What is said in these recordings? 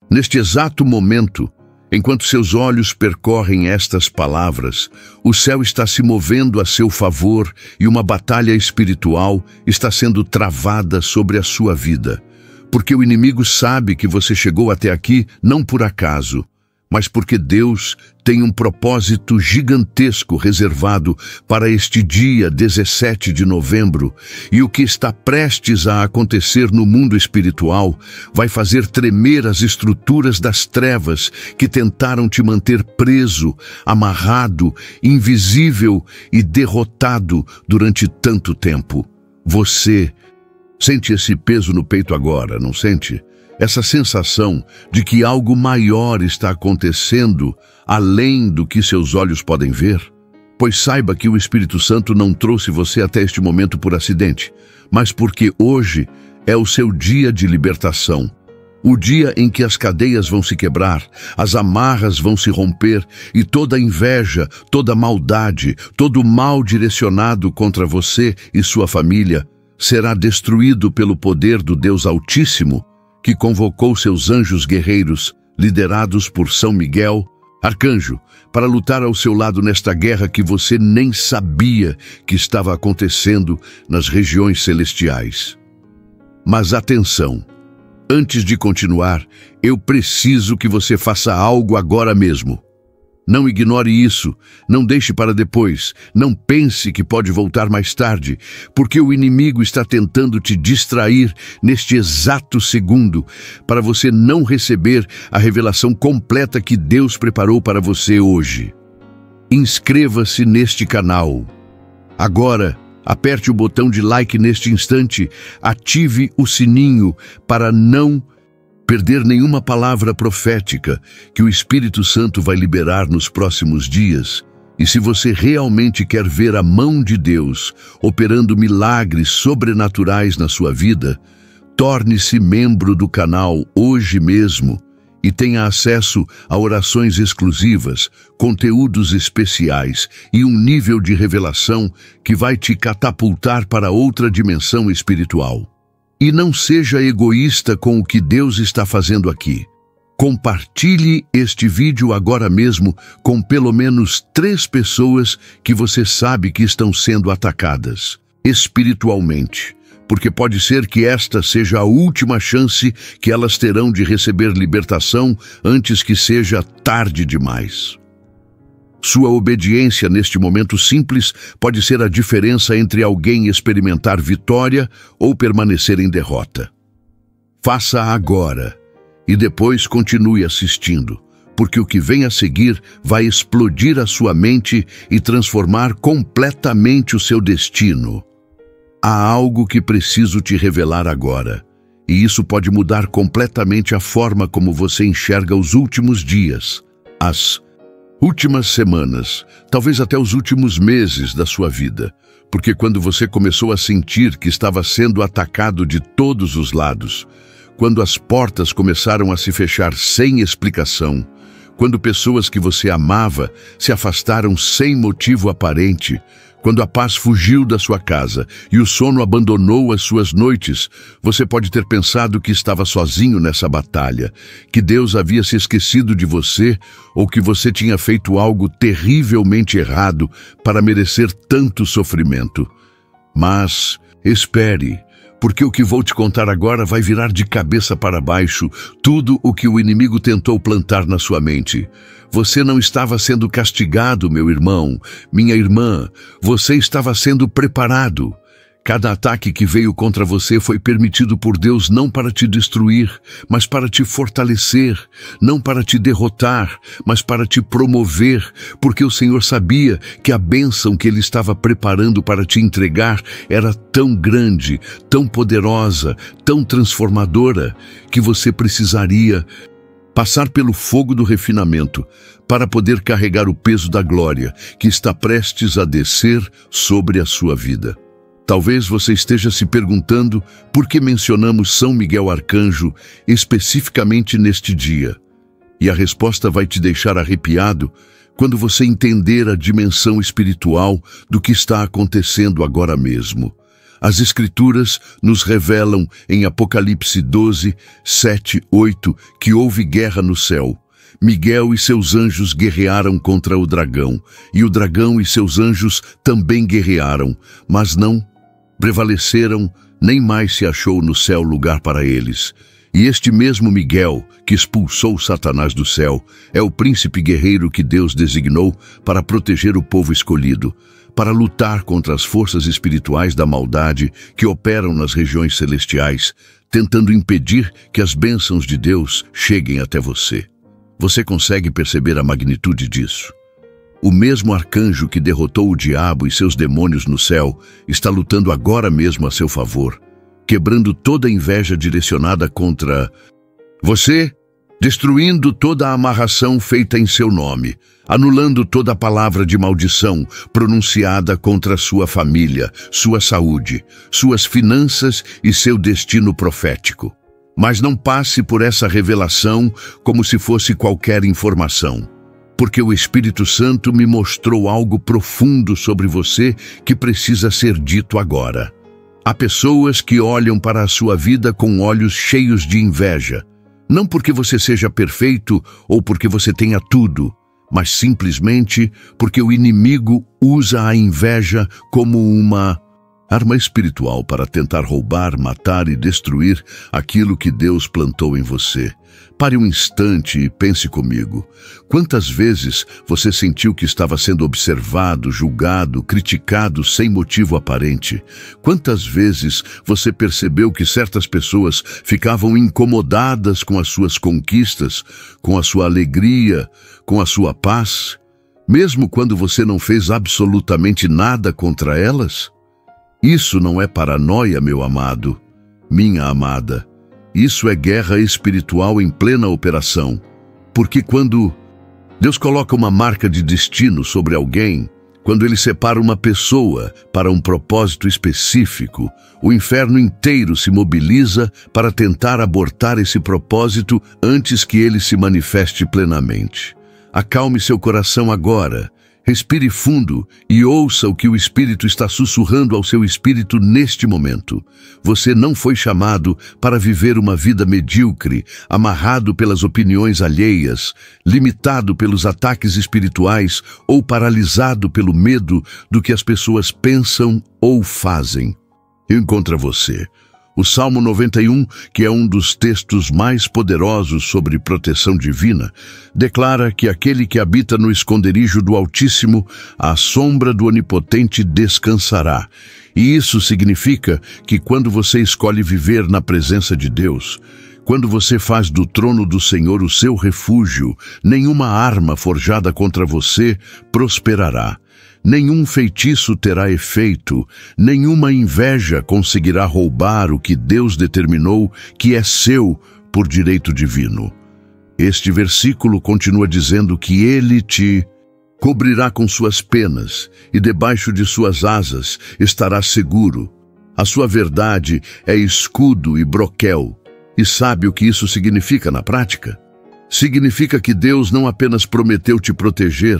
Neste exato momento, enquanto seus olhos percorrem estas palavras, o céu está se movendo a seu favor e uma batalha espiritual está sendo travada sobre a sua vida. Porque o inimigo sabe que você chegou até aqui não por acaso, mas porque Deus tem um propósito gigantesco reservado para este dia 17 de novembro, e o que está prestes a acontecer no mundo espiritual vai fazer tremer as estruturas das trevas que tentaram te manter preso, amarrado, invisível e derrotado durante tanto tempo. Você sente esse peso no peito agora, não sente? Essa sensação de que algo maior está acontecendo além do que seus olhos podem ver? Pois saiba que o Espírito Santo não trouxe você até este momento por acidente, mas porque hoje é o seu dia de libertação. O dia em que as cadeias vão se quebrar, as amarras vão se romper e toda inveja, toda maldade, todo mal direcionado contra você e sua família será destruído pelo poder do Deus Altíssimo, que convocou seus anjos guerreiros, liderados por São Miguel, arcanjo, para lutar ao seu lado nesta guerra que você nem sabia que estava acontecendo nas regiões celestiais. Mas atenção! Antes de continuar, eu preciso que você faça algo agora mesmo. Não ignore isso, não deixe para depois, não pense que pode voltar mais tarde, porque o inimigo está tentando te distrair neste exato segundo, para você não receber a revelação completa que Deus preparou para você hoje. Inscreva-se neste canal. Agora, aperte o botão de like neste instante, ative o sininho para não perder nenhuma palavra profética que o Espírito Santo vai liberar nos próximos dias. E se você realmente quer ver a mão de Deus operando milagres sobrenaturais na sua vida, torne-se membro do canal hoje mesmo e tenha acesso a orações exclusivas, conteúdos especiais e um nível de revelação que vai te catapultar para outra dimensão espiritual. E não seja egoísta com o que Deus está fazendo aqui. Compartilhe este vídeo agora mesmo com pelo menos 3 pessoas que você sabe que estão sendo atacadas espiritualmente, porque pode ser que esta seja a última chance que elas terão de receber libertação antes que seja tarde demais. Sua obediência neste momento simples pode ser a diferença entre alguém experimentar vitória ou permanecer em derrota. Faça agora e depois continue assistindo, porque o que vem a seguir vai explodir a sua mente e transformar completamente o seu destino. Há algo que preciso te revelar agora, e isso pode mudar completamente a forma como você enxerga os últimos dias, as últimas semanas, talvez até os últimos meses da sua vida, porque quando você começou a sentir que estava sendo atacado de todos os lados, quando as portas começaram a se fechar sem explicação, quando pessoas que você amava se afastaram sem motivo aparente, quando a paz fugiu da sua casa e o sono abandonou as suas noites, você pode ter pensado que estava sozinho nessa batalha, que Deus havia se esquecido de você ou que você tinha feito algo terrivelmente errado para merecer tanto sofrimento. Mas espere, porque o que vou te contar agora vai virar de cabeça para baixo tudo o que o inimigo tentou plantar na sua mente. Você não estava sendo castigado, meu irmão, minha irmã. Você estava sendo preparado. Cada ataque que veio contra você foi permitido por Deus não para te destruir, mas para te fortalecer, não para te derrotar, mas para te promover, porque o Senhor sabia que a bênção que Ele estava preparando para te entregar era tão grande, tão poderosa, tão transformadora, que você precisaria passar pelo fogo do refinamento para poder carregar o peso da glória que está prestes a descer sobre a sua vida. Talvez você esteja se perguntando por que mencionamos São Miguel Arcanjo especificamente neste dia. E a resposta vai te deixar arrepiado quando você entender a dimensão espiritual do que está acontecendo agora mesmo. As Escrituras nos revelam em Apocalipse 12, 7, 8, que houve guerra no céu. Miguel e seus anjos guerrearam contra o dragão, e o dragão e seus anjos também guerrearam, mas não prevaleceram, nem mais se achou no céu lugar para eles. E este mesmo Miguel, que expulsou Satanás do céu, é o príncipe guerreiro que Deus designou para proteger o povo escolhido, para lutar contra as forças espirituais da maldade que operam nas regiões celestiais, tentando impedir que as bênçãos de Deus cheguem até você. Você consegue perceber a magnitude disso? O mesmo arcanjo que derrotou o diabo e seus demônios no céu está lutando agora mesmo a seu favor, quebrando toda a inveja direcionada contra você, destruindo toda a amarração feita em seu nome, anulando toda a palavra de maldição pronunciada contra sua família, sua saúde, suas finanças e seu destino profético. Mas não passe por essa revelação como se fosse qualquer informação, porque o Espírito Santo me mostrou algo profundo sobre você que precisa ser dito agora. Há pessoas que olham para a sua vida com olhos cheios de inveja, não porque você seja perfeito ou porque você tenha tudo, mas simplesmente porque o inimigo usa a inveja como uma arma espiritual para tentar roubar, matar e destruir aquilo que Deus plantou em você. Pare um instante e pense comigo. Quantas vezes você sentiu que estava sendo observado, julgado, criticado sem motivo aparente? Quantas vezes você percebeu que certas pessoas ficavam incomodadas com as suas conquistas, com a sua alegria, com a sua paz, mesmo quando você não fez absolutamente nada contra elas? Isso não é paranoia, meu amado, minha amada. Isso é guerra espiritual em plena operação. Porque quando Deus coloca uma marca de destino sobre alguém, quando Ele separa uma pessoa para um propósito específico, o inferno inteiro se mobiliza para tentar abortar esse propósito antes que ele se manifeste plenamente. Acalme seu coração agora. Respire fundo e ouça o que o Espírito está sussurrando ao seu espírito neste momento. Você não foi chamado para viver uma vida medíocre, amarrado pelas opiniões alheias, limitado pelos ataques espirituais ou paralisado pelo medo do que as pessoas pensam ou fazem. Encontra você. O Salmo 91, que é um dos textos mais poderosos sobre proteção divina, declara que aquele que habita no esconderijo do Altíssimo, à sombra do Onipotente descansará. E isso significa que quando você escolhe viver na presença de Deus, quando você faz do trono do Senhor o seu refúgio, nenhuma arma forjada contra você prosperará. Nenhum feitiço terá efeito, nenhuma inveja conseguirá roubar o que Deus determinou que é seu por direito divino. Este versículo continua dizendo que Ele te cobrirá com suas penas e debaixo de suas asas estará seguro. A sua verdade é escudo e broquel. E sabe o que isso significa na prática? Significa que Deus não apenas prometeu te proteger,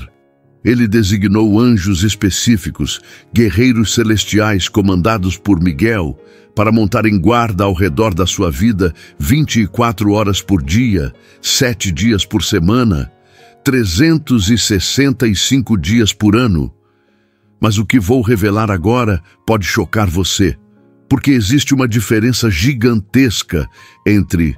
Ele designou anjos específicos, guerreiros celestiais comandados por Miguel, para montarem guarda ao redor da sua vida 24 horas por dia, 7 dias por semana, 365 dias por ano. Mas o que vou revelar agora pode chocar você, porque existe uma diferença gigantesca entre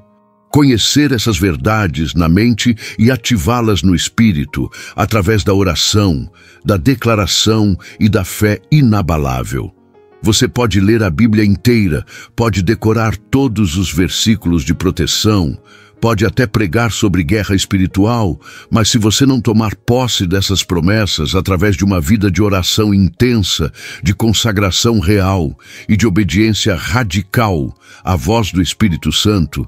conhecer essas verdades na mente e ativá-las no espírito, através da oração, da declaração e da fé inabalável. Você pode ler a Bíblia inteira, pode decorar todos os versículos de proteção, pode até pregar sobre guerra espiritual, mas se você não tomar posse dessas promessas através de uma vida de oração intensa, de consagração real e de obediência radical à voz do Espírito Santo,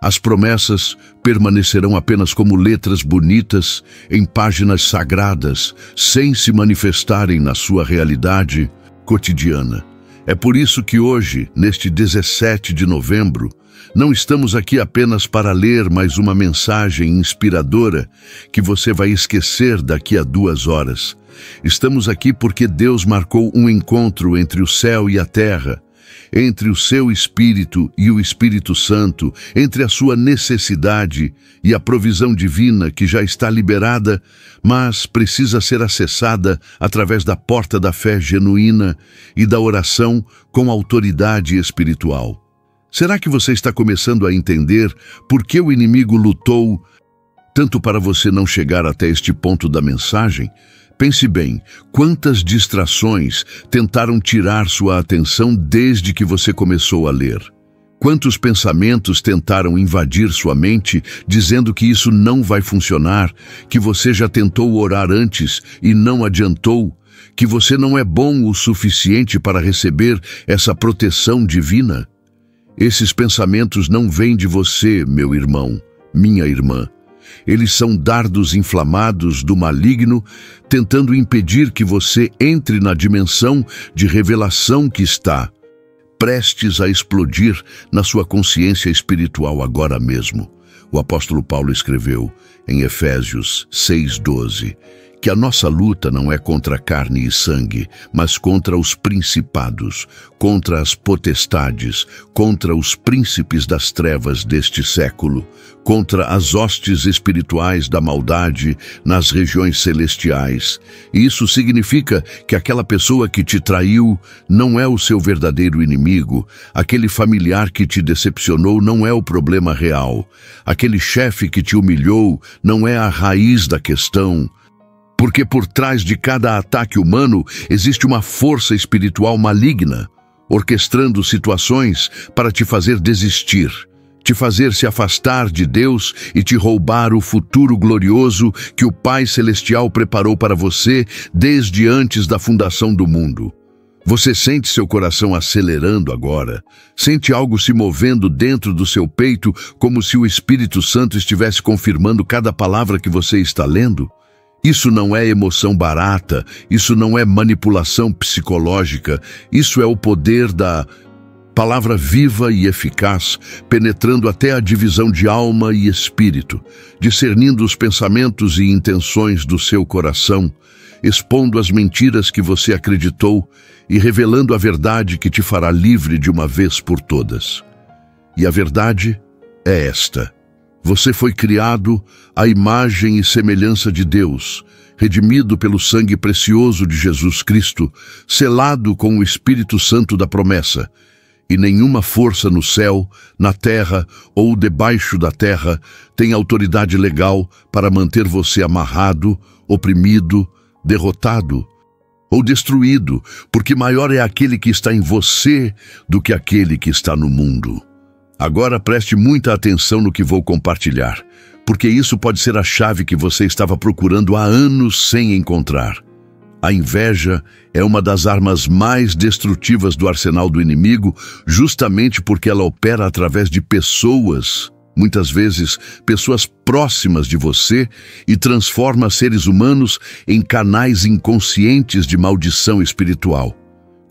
as promessas permanecerão apenas como letras bonitas em páginas sagradas, sem se manifestarem na sua realidade cotidiana. É por isso que hoje, neste 17 de novembro, não estamos aqui apenas para ler mais uma mensagem inspiradora que você vai esquecer daqui a 2 horas. Estamos aqui porque Deus marcou um encontro entre o céu e a terra, entre o seu espírito e o Espírito Santo, entre a sua necessidade e a provisão divina que já está liberada, mas precisa ser acessada através da porta da fé genuína e da oração com autoridade espiritual. Será que você está começando a entender por que o inimigo lutou tanto para você não chegar até este ponto da mensagem? Pense bem, quantas distrações tentaram tirar sua atenção desde que você começou a ler? Quantos pensamentos tentaram invadir sua mente, dizendo que isso não vai funcionar, que você já tentou orar antes e não adiantou, que você não é bom o suficiente para receber essa proteção divina? Esses pensamentos não vêm de você, meu irmão, minha irmã. Eles são dardos inflamados do maligno, tentando impedir que você entre na dimensão de revelação que está prestes a explodir na sua consciência espiritual agora mesmo. O apóstolo Paulo escreveu em Efésios 6:12 que a nossa luta não é contra carne e sangue, mas contra os principados, contra as potestades, contra os príncipes das trevas deste século, contra as hostes espirituais da maldade nas regiões celestiais. E isso significa que aquela pessoa que te traiu não é o seu verdadeiro inimigo, aquele familiar que te decepcionou não é o problema real, aquele chefe que te humilhou não é a raiz da questão, porque por trás de cada ataque humano existe uma força espiritual maligna, orquestrando situações para te fazer desistir, te fazer se afastar de Deus e te roubar o futuro glorioso que o Pai Celestial preparou para você desde antes da fundação do mundo. Você sente seu coração acelerando agora? Sente algo se movendo dentro do seu peito, como se o Espírito Santo estivesse confirmando cada palavra que você está lendo? Isso não é emoção barata, isso não é manipulação psicológica, isso é o poder da palavra viva e eficaz, penetrando até a divisão de alma e espírito, discernindo os pensamentos e intenções do seu coração, expondo as mentiras que você acreditou e revelando a verdade que te fará livre de uma vez por todas. E a verdade é esta: você foi criado à imagem e semelhança de Deus, redimido pelo sangue precioso de Jesus Cristo, selado com o Espírito Santo da promessa, e nenhuma força no céu, na terra ou debaixo da terra tem autoridade legal para manter você amarrado, oprimido, derrotado ou destruído, porque maior é aquele que está em você do que aquele que está no mundo. Agora preste muita atenção no que vou compartilhar, porque isso pode ser a chave que você estava procurando há anos sem encontrar. A inveja é uma das armas mais destrutivas do arsenal do inimigo, justamente porque ela opera através de pessoas, muitas vezes pessoas próximas de você, e transforma seres humanos em canais inconscientes de maldição espiritual.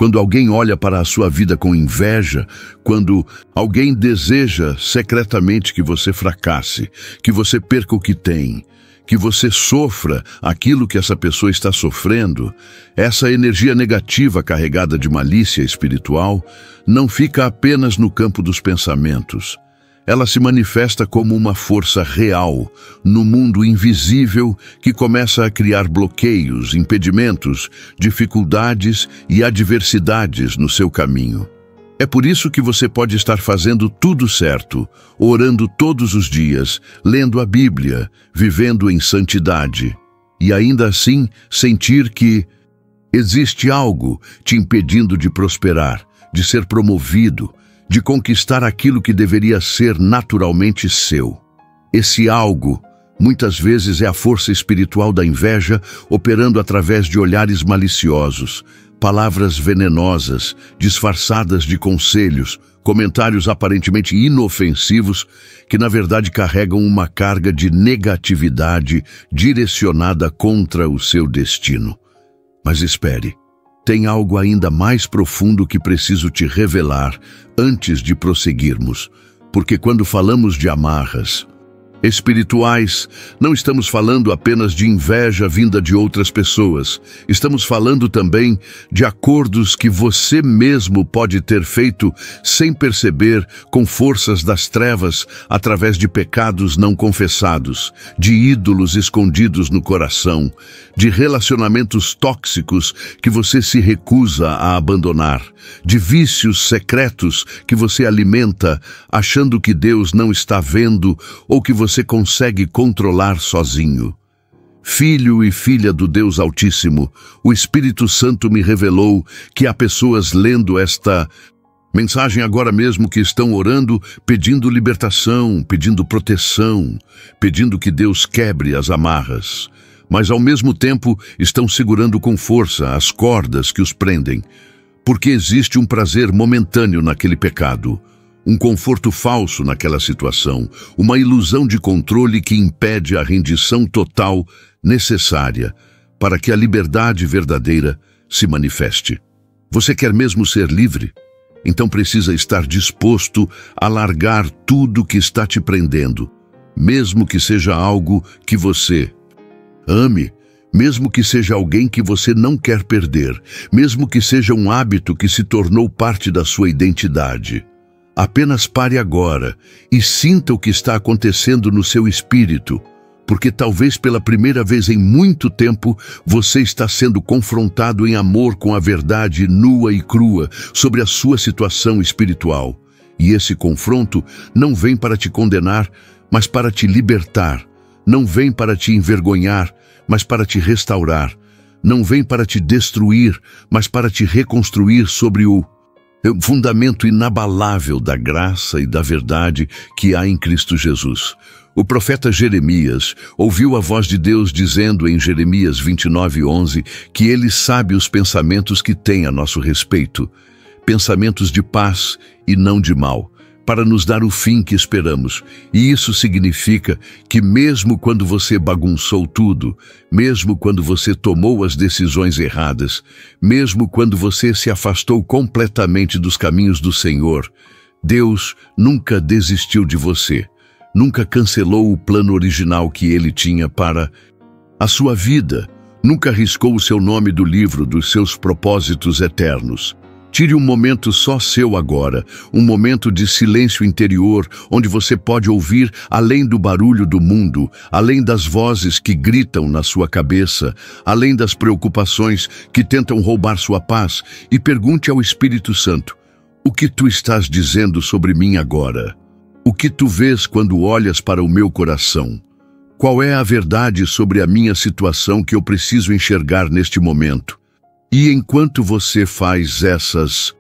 Quando alguém olha para a sua vida com inveja, quando alguém deseja secretamente que você fracasse, que você perca o que tem, que você sofra aquilo que essa pessoa está sofrendo, essa energia negativa carregada de malícia espiritual não fica apenas no campo dos pensamentos. Ela se manifesta como uma força real no mundo invisível que começa a criar bloqueios, impedimentos, dificuldades e adversidades no seu caminho. É por isso que você pode estar fazendo tudo certo, orando todos os dias, lendo a Bíblia, vivendo em santidade, e ainda assim sentir que existe algo te impedindo de prosperar, de ser promovido, de conquistar aquilo que deveria ser naturalmente seu. Esse algo, muitas vezes, é a força espiritual da inveja operando através de olhares maliciosos, palavras venenosas, disfarçadas de conselhos, comentários aparentemente inofensivos, que na verdade carregam uma carga de negatividade direcionada contra o seu destino. Mas espere. Tem algo ainda mais profundo que preciso te revelar antes de prosseguirmos, porque quando falamos de amarras, espirituais. Não estamos falando apenas de inveja vinda de outras pessoas. Estamos falando também de acordos que você mesmo pode ter feito sem perceber, com forças das trevas, através de pecados não confessados, de ídolos escondidos no coração, de relacionamentos tóxicos que você se recusa a abandonar, de vícios secretos que você alimenta, achando que Deus não está vendo ou que você consegue controlar sozinho. Filho e filha do Deus Altíssimo, o Espírito Santo me revelou que há pessoas lendo esta mensagem agora mesmo que estão orando, pedindo libertação, pedindo proteção, pedindo que Deus quebre as amarras, mas ao mesmo tempo estão segurando com força as cordas que os prendem, porque existe um prazer momentâneo naquele pecado, um conforto falso naquela situação, uma ilusão de controle que impede a rendição total necessária para que a liberdade verdadeira se manifeste. Você quer mesmo ser livre? Então precisa estar disposto a largar tudo que está te prendendo, mesmo que seja algo que você ame, mesmo que seja alguém que você não quer perder, mesmo que seja um hábito que se tornou parte da sua identidade. Apenas pare agora e sinta o que está acontecendo no seu espírito, porque talvez pela primeira vez em muito tempo você está sendo confrontado em amor com a verdade nua e crua sobre a sua situação espiritual. E esse confronto não vem para te condenar, mas para te libertar. Não vem para te envergonhar, mas para te restaurar. Não vem para te destruir, mas para te reconstruir sobre o fundamento inabalável da graça e da verdade que há em Cristo Jesus. O profeta Jeremias ouviu a voz de Deus dizendo em Jeremias 29:11 que Ele sabe os pensamentos que tem a nosso respeito, pensamentos de paz e não de mal, para nos dar o fim que esperamos. E isso significa que mesmo quando você bagunçou tudo, mesmo quando você tomou as decisões erradas, mesmo quando você se afastou completamente dos caminhos do Senhor, Deus nunca desistiu de você, nunca cancelou o plano original que Ele tinha para a sua vida, nunca riscou o seu nome do livro dos seus propósitos eternos. Tire um momento só seu agora, um momento de silêncio interior, onde você pode ouvir além do barulho do mundo, além das vozes que gritam na sua cabeça, além das preocupações que tentam roubar sua paz, e pergunte ao Espírito Santo: o que tu estás dizendo sobre mim agora? O que tu vês quando olhas para o meu coração? Qual é a verdade sobre a minha situação que eu preciso enxergar neste momento? E enquanto você faz essas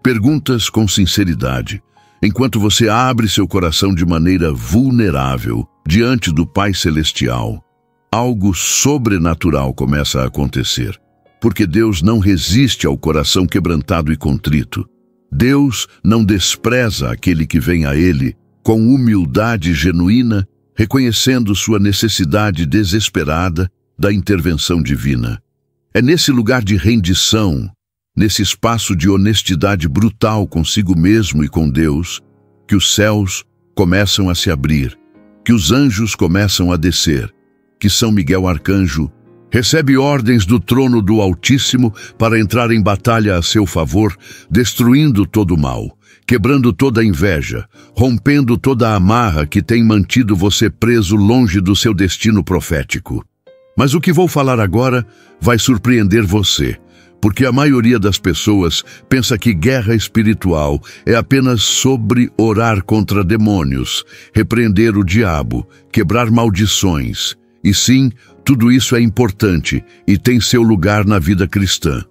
perguntas com sinceridade, enquanto você abre seu coração de maneira vulnerável diante do Pai Celestial, algo sobrenatural começa a acontecer. Porque Deus não resiste ao coração quebrantado e contrito. Deus não despreza aquele que vem a Ele com humildade genuína, reconhecendo sua necessidade desesperada da intervenção divina. É nesse lugar de rendição, nesse espaço de honestidade brutal consigo mesmo e com Deus, que os céus começam a se abrir, que os anjos começam a descer, que São Miguel Arcanjo recebe ordens do trono do Altíssimo para entrar em batalha a seu favor, destruindo todo o mal, quebrando toda a inveja, rompendo toda a amarra que tem mantido você preso longe do seu destino profético. Mas o que vou falar agora vai surpreender você, porque a maioria das pessoas pensa que guerra espiritual é apenas sobre orar contra demônios, repreender o diabo, quebrar maldições. E sim, tudo isso é importante e tem seu lugar na vida cristã.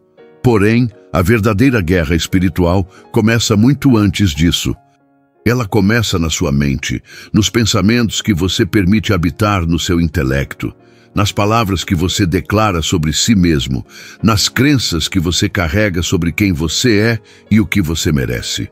Porém, a verdadeira guerra espiritual começa muito antes disso. Ela começa na sua mente, nos pensamentos que você permite habitar no seu intelecto, nas palavras que você declara sobre si mesmo, nas crenças que você carrega sobre quem você é e o que você merece.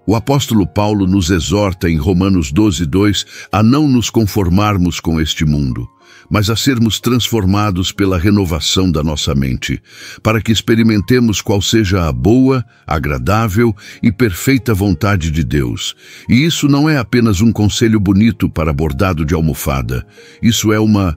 O apóstolo Paulo nos exorta em Romanos 12:2 a não nos conformarmos com este mundo, mas a sermos transformados pela renovação da nossa mente, para que experimentemos qual seja a boa, agradável e perfeita vontade de Deus. E isso não é apenas um conselho bonito para bordado de almofada. Isso é uma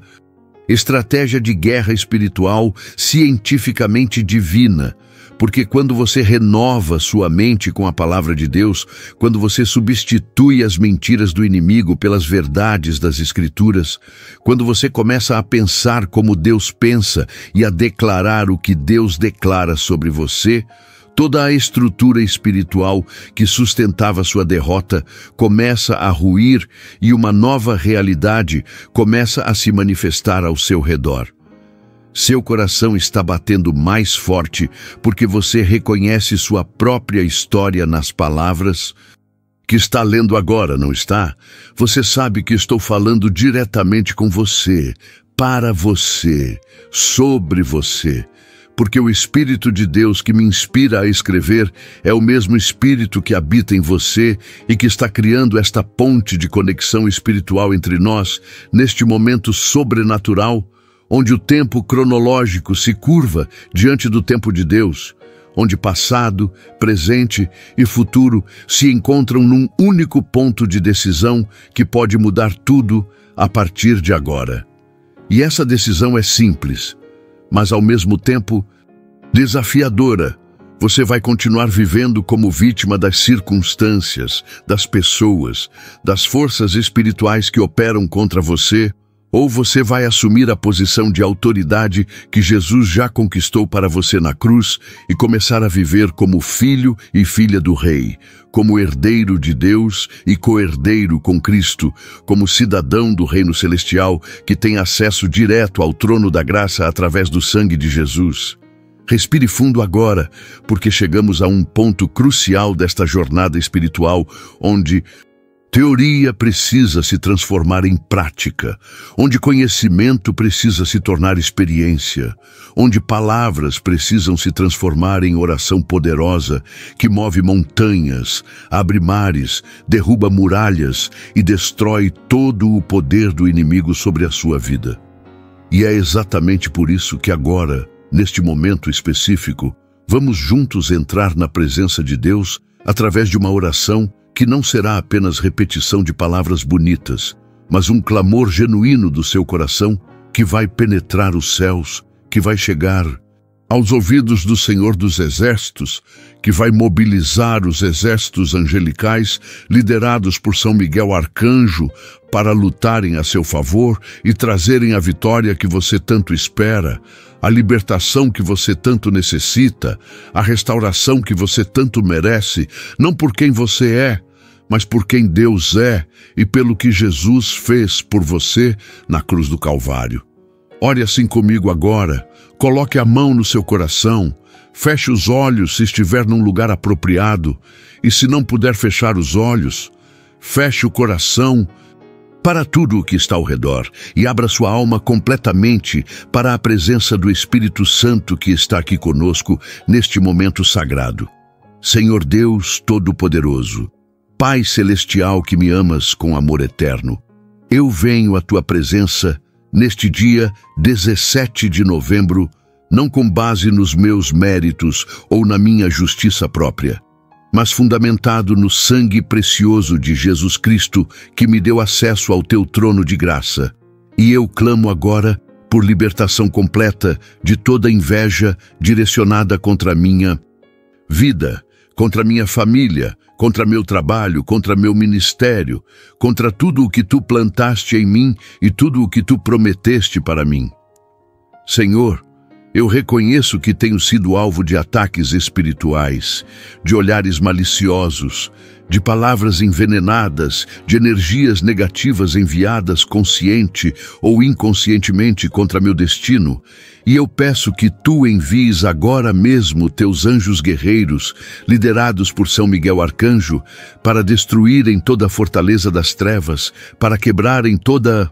estratégia de guerra espiritual cientificamente divina. Porque quando você renova sua mente com a palavra de Deus, quando você substitui as mentiras do inimigo pelas verdades das Escrituras, quando você começa a pensar como Deus pensa e a declarar o que Deus declara sobre você, toda a estrutura espiritual que sustentava sua derrota começa a ruir e uma nova realidade começa a se manifestar ao seu redor. Seu coração está batendo mais forte porque você reconhece sua própria história nas palavras que está lendo agora, não está? Você sabe que estou falando diretamente com você, para você, sobre você. Porque o Espírito de Deus que me inspira a escrever é o mesmo Espírito que habita em você e que está criando esta ponte de conexão espiritual entre nós, neste momento sobrenatural, onde o tempo cronológico se curva diante do tempo de Deus, onde passado, presente e futuro se encontram num único ponto de decisão que pode mudar tudo a partir de agora. E essa decisão é simples, mas ao mesmo tempo desafiadora. Você vai continuar vivendo como vítima das circunstâncias, das pessoas, das forças espirituais que operam contra você, ou você vai assumir a posição de autoridade que Jesus já conquistou para você na cruz e começar a viver como filho e filha do Rei, como herdeiro de Deus e co-herdeiro com Cristo, como cidadão do Reino Celestial que tem acesso direto ao trono da graça através do sangue de Jesus. Respire fundo agora, porque chegamos a um ponto crucial desta jornada espiritual, onde teoria precisa se transformar em prática, onde conhecimento precisa se tornar experiência, onde palavras precisam se transformar em oração poderosa que move montanhas, abre mares, derruba muralhas e destrói todo o poder do inimigo sobre a sua vida. E é exatamente por isso que agora, neste momento específico, vamos juntos entrar na presença de Deus através de uma oração que não será apenas repetição de palavras bonitas, mas um clamor genuíno do seu coração que vai penetrar os céus, que vai chegar aos ouvidos do Senhor dos Exércitos, que vai mobilizar os exércitos angelicais liderados por São Miguel Arcanjo para lutarem a seu favor e trazerem a vitória que você tanto espera, a libertação que você tanto necessita, a restauração que você tanto merece, não por quem você é, mas por quem Deus é e pelo que Jesus fez por você na cruz do Calvário. Ore assim comigo agora, coloque a mão no seu coração, feche os olhos se estiver num lugar apropriado e se não puder fechar os olhos, feche o coração para tudo o que está ao redor e abra sua alma completamente para a presença do Espírito Santo que está aqui conosco neste momento sagrado. Senhor Deus Todo-Poderoso, Pai Celestial que me amas com amor eterno, eu venho à tua presença neste dia 17 de novembro, não com base nos meus méritos ou na minha justiça própria, mas fundamentado no sangue precioso de Jesus Cristo que me deu acesso ao teu trono de graça. E eu clamo agora por libertação completa de toda inveja direcionada contra a minha vida, contra minha família, contra meu trabalho, contra meu ministério, contra tudo o que tu plantaste em mim e tudo o que tu prometeste para mim. Senhor, eu reconheço que tenho sido alvo de ataques espirituais, de olhares maliciosos, de palavras envenenadas, de energias negativas enviadas consciente ou inconscientemente contra meu destino, e eu peço que tu envies agora mesmo teus anjos guerreiros, liderados por São Miguel Arcanjo, para destruírem toda a fortaleza das trevas, para quebrarem toda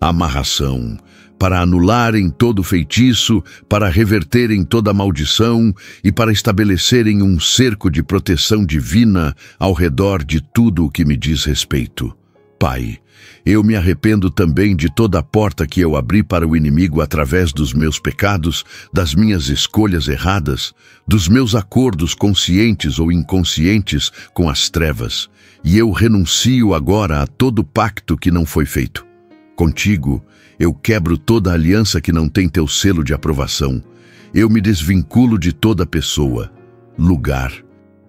amarração, para anularem todo feitiço, para reverterem toda maldição e para estabelecerem um cerco de proteção divina ao redor de tudo o que me diz respeito. Pai, eu me arrependo também de toda a porta que eu abri para o inimigo através dos meus pecados, das minhas escolhas erradas, dos meus acordos conscientes ou inconscientes com as trevas, e eu renuncio agora a todo pacto que não foi feito. Contigo, eu quebro toda aliança que não tem teu selo de aprovação. Eu me desvinculo de toda pessoa, lugar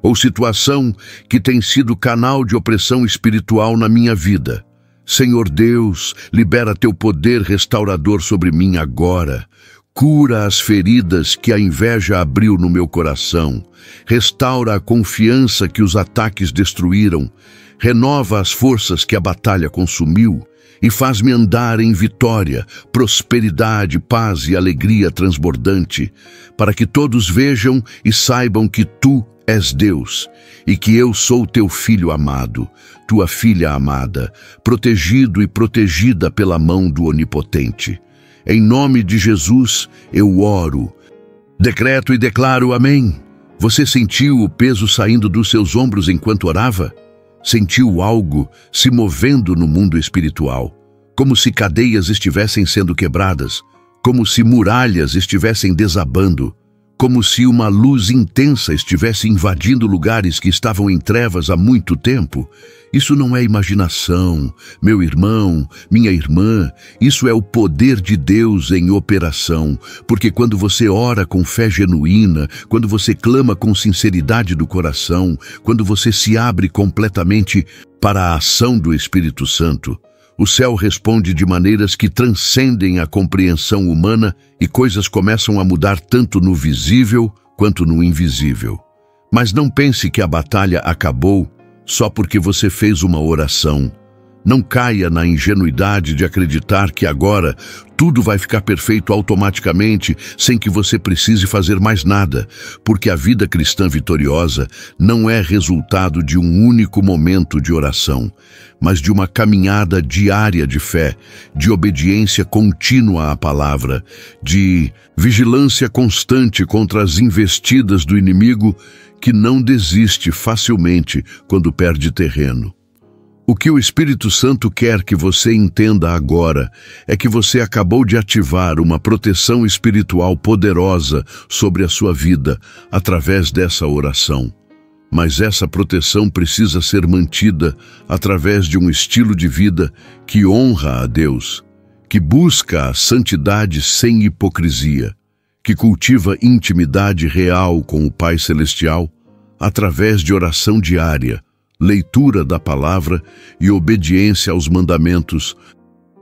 ou situação que tem sido canal de opressão espiritual na minha vida. Senhor Deus, libera teu poder restaurador sobre mim agora. Cura as feridas que a inveja abriu no meu coração. Restaura a confiança que os ataques destruíram. Renova as forças que a batalha consumiu e faz-me andar em vitória, prosperidade, paz e alegria transbordante, para que todos vejam e saibam que tu és Deus e que eu sou teu filho amado, tua filha amada, protegido e protegida pela mão do Onipotente. Em nome de Jesus, eu oro, decreto e declaro amém. Você sentiu o peso saindo dos seus ombros enquanto orava? Sentiu algo se movendo no mundo espiritual, como se cadeias estivessem sendo quebradas, como se muralhas estivessem desabando, como se uma luz intensa estivesse invadindo lugares que estavam em trevas há muito tempo. Isso não é imaginação, meu irmão, minha irmã, isso é o poder de Deus em operação, porque quando você ora com fé genuína, quando você clama com sinceridade do coração, quando você se abre completamente para a ação do Espírito Santo, o céu responde de maneiras que transcendem a compreensão humana e coisas começam a mudar tanto no visível quanto no invisível. Mas não pense que a batalha acabou só porque você fez uma oração. Não caia na ingenuidade de acreditar que agora tudo vai ficar perfeito automaticamente sem que você precise fazer mais nada, porque a vida cristã vitoriosa não é resultado de um único momento de oração, mas de uma caminhada diária de fé, de obediência contínua à palavra, de vigilância constante contra as investidas do inimigo que não desiste facilmente quando perde terreno. O que o Espírito Santo quer que você entenda agora é que você acabou de ativar uma proteção espiritual poderosa sobre a sua vida através dessa oração. Mas essa proteção precisa ser mantida através de um estilo de vida que honra a Deus, que busca a santidade sem hipocrisia, que cultiva intimidade real com o Pai Celestial através de oração diária, leitura da palavra e obediência aos mandamentos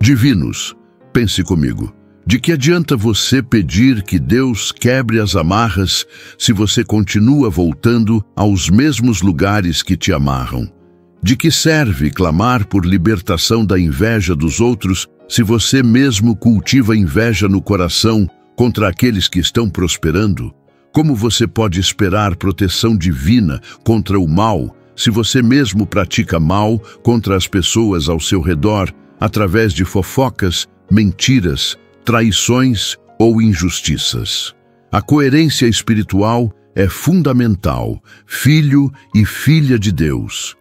divinos. Pense comigo. De que adianta você pedir que Deus quebre as amarras se você continua voltando aos mesmos lugares que te amarram? De que serve clamar por libertação da inveja dos outros se você mesmo cultiva inveja no coração contra aqueles que estão prosperando? Como você pode esperar proteção divina contra o mal se você mesmo pratica mal contra as pessoas ao seu redor através de fofocas, mentiras, traições ou injustiças? A coerência espiritual é fundamental, filho e filha de Deus,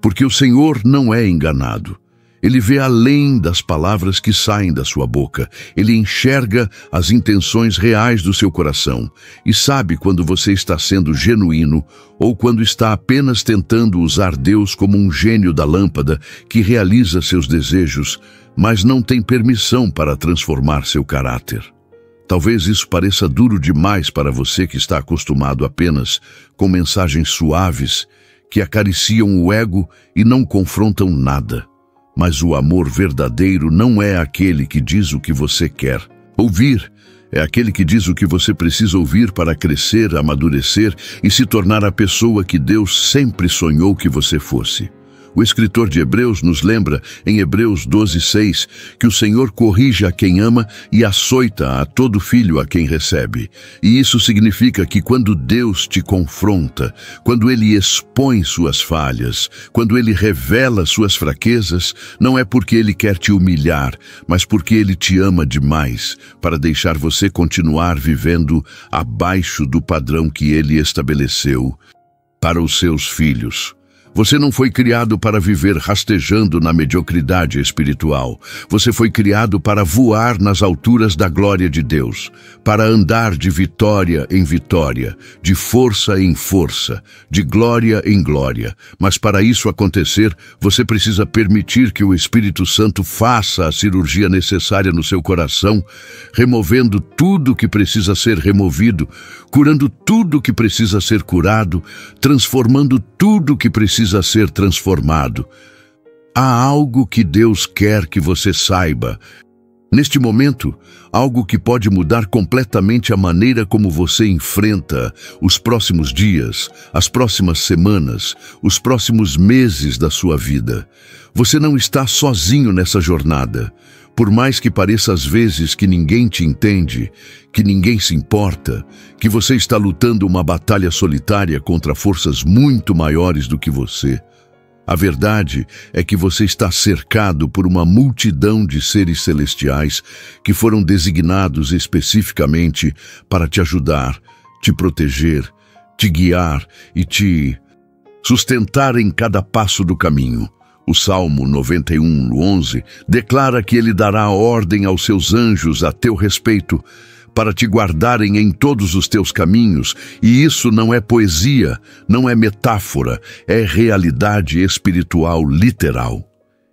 porque o Senhor não é enganado. Ele vê além das palavras que saem da sua boca. Ele enxerga as intenções reais do seu coração e sabe quando você está sendo genuíno ou quando está apenas tentando usar Deus como um gênio da lâmpada que realiza seus desejos, mas não tem permissão para transformar seu caráter. Talvez isso pareça duro demais para você que está acostumado apenas com mensagens suaves que acariciam o ego e não confrontam nada. Mas o amor verdadeiro não é aquele que diz o que você quer ouvir, é aquele que diz o que você precisa ouvir para crescer, amadurecer e se tornar a pessoa que Deus sempre sonhou que você fosse. O escritor de Hebreus nos lembra, em Hebreus 12:6, que o Senhor corrige a quem ama e açoita a todo filho a quem recebe. E isso significa que quando Deus te confronta, quando Ele expõe suas falhas, quando Ele revela suas fraquezas, não é porque Ele quer te humilhar, mas porque Ele te ama demais para deixar você continuar vivendo abaixo do padrão que Ele estabeleceu para os seus filhos. Você não foi criado para viver rastejando na mediocridade espiritual. Você foi criado para voar nas alturas da glória de Deus, para andar de vitória em vitória, de força em força, de glória em glória. Mas para isso acontecer, você precisa permitir que o Espírito Santo faça a cirurgia necessária no seu coração, removendo tudo que precisa ser removido, curando tudo que precisa ser curado, transformando tudo que precisa ser transformado. Há algo que Deus quer que você saiba. Neste momento, algo que pode mudar completamente a maneira como você enfrenta os próximos dias, as próximas semanas, os próximos meses da sua vida. Você não está sozinho nessa jornada. Por mais que pareça às vezes que ninguém te entende, que ninguém se importa, que você está lutando uma batalha solitária contra forças muito maiores do que você, a verdade é que você está cercado por uma multidão de seres celestiais que foram designados especificamente para te ajudar, te proteger, te guiar e te sustentar em cada passo do caminho. O Salmo 91:11 declara que ele dará ordem aos seus anjos a teu respeito, para te guardarem em todos os teus caminhos, e isso não é poesia, não é metáfora, é realidade espiritual literal.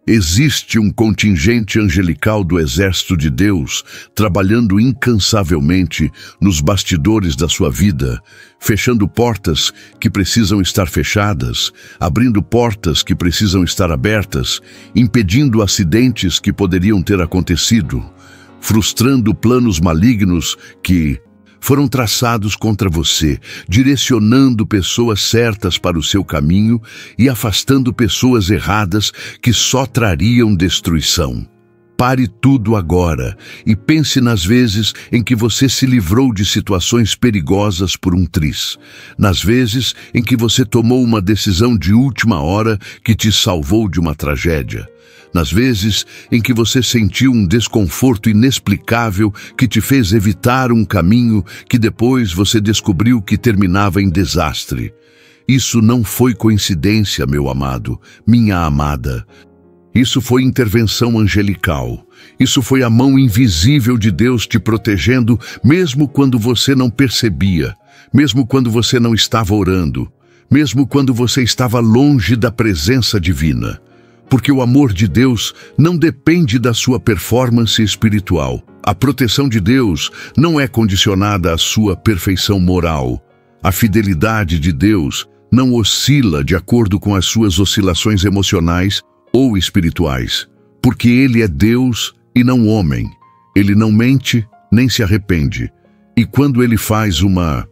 Existe um contingente angelical do exército de Deus trabalhando incansavelmente nos bastidores da sua vida, fechando portas que precisam estar fechadas, abrindo portas que precisam estar abertas, impedindo acidentes que poderiam ter acontecido, frustrando planos malignos que foram traçados contra você, direcionando pessoas certas para o seu caminho e afastando pessoas erradas que só trariam destruição. Pare tudo agora e pense nas vezes em que você se livrou de situações perigosas por um triz, nas vezes em que você tomou uma decisão de última hora que te salvou de uma tragédia, nas vezes em que você sentiu um desconforto inexplicável que te fez evitar um caminho que depois você descobriu que terminava em desastre. Isso não foi coincidência, meu amado, minha amada. Isso foi intervenção angelical. Isso foi a mão invisível de Deus te protegendo, mesmo quando você não percebia, mesmo quando você não estava orando, mesmo quando você estava longe da presença divina. Porque o amor de Deus não depende da sua performance espiritual. A proteção de Deus não é condicionada à sua perfeição moral. A fidelidade de Deus não oscila de acordo com as suas oscilações emocionais ou espirituais. Porque Ele é Deus e não homem. Ele não mente nem se arrepende. E quando Ele faz uma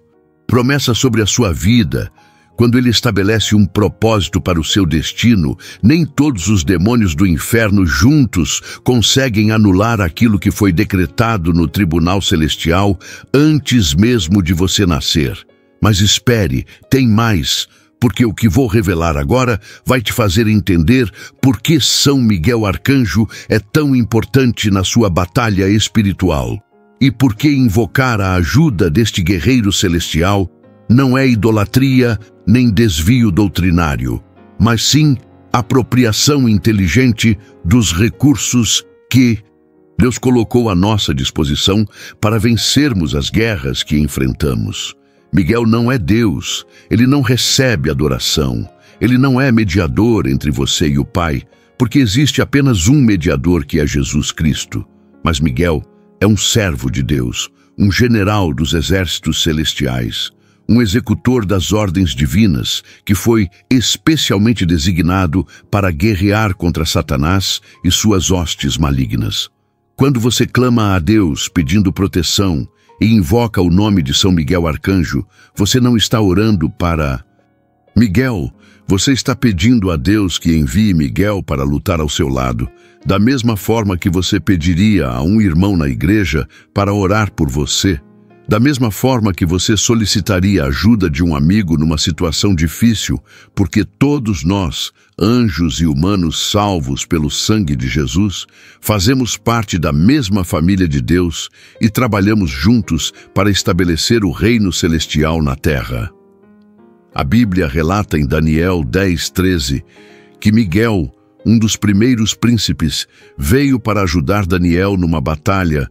promessa sobre a sua vida, quando Ele estabelece um propósito para o seu destino, nem todos os demônios do inferno juntos conseguem anular aquilo que foi decretado no tribunal celestial antes mesmo de você nascer. Mas espere, tem mais, porque o que vou revelar agora vai te fazer entender por que São Miguel Arcanjo é tão importante na sua batalha espiritual. E por que invocar a ajuda deste guerreiro celestial não é idolatria nem desvio doutrinário, mas sim apropriação inteligente dos recursos que Deus colocou à nossa disposição para vencermos as guerras que enfrentamos. Miguel não é Deus, ele não recebe adoração, ele não é mediador entre você e o Pai, porque existe apenas um mediador que é Jesus Cristo. Mas Miguel é um servo de Deus, um general dos exércitos celestiais, um executor das ordens divinas que foi especialmente designado para guerrear contra Satanás e suas hostes malignas. Quando você clama a Deus pedindo proteção e invoca o nome de São Miguel Arcanjo, você não está orando para Miguel, você está pedindo a Deus que envie Miguel para lutar ao seu lado, da mesma forma que você pediria a um irmão na igreja para orar por você. Da mesma forma que você solicitaria a ajuda de um amigo numa situação difícil, porque todos nós, anjos e humanos salvos pelo sangue de Jesus, fazemos parte da mesma família de Deus e trabalhamos juntos para estabelecer o reino celestial na terra. A Bíblia relata em Daniel 10:13 que Miguel, um dos primeiros príncipes, veio para ajudar Daniel numa batalha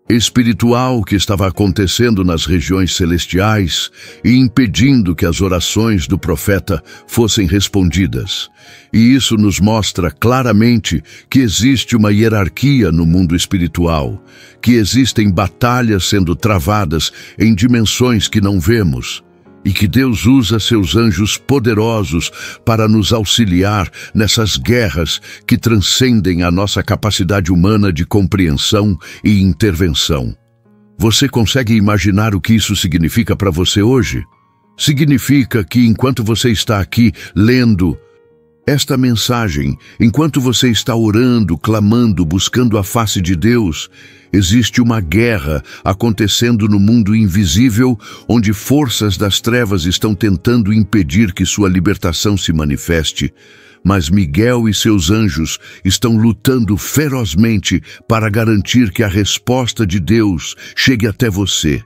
espiritual que estava acontecendo nas regiões celestiais e impedindo que as orações do profeta fossem respondidas. E isso nos mostra claramente que existe uma hierarquia no mundo espiritual, que existem batalhas sendo travadas em dimensões que não vemos, e que Deus usa seus anjos poderosos para nos auxiliar nessas guerras que transcendem a nossa capacidade humana de compreensão e intervenção. Você consegue imaginar o que isso significa para você hoje? Significa que enquanto você está aqui lendo esta mensagem, enquanto você está orando, clamando, buscando a face de Deus, existe uma guerra acontecendo no mundo invisível, onde forças das trevas estão tentando impedir que sua libertação se manifeste. Mas Miguel e seus anjos estão lutando ferozmente para garantir que a resposta de Deus chegue até você,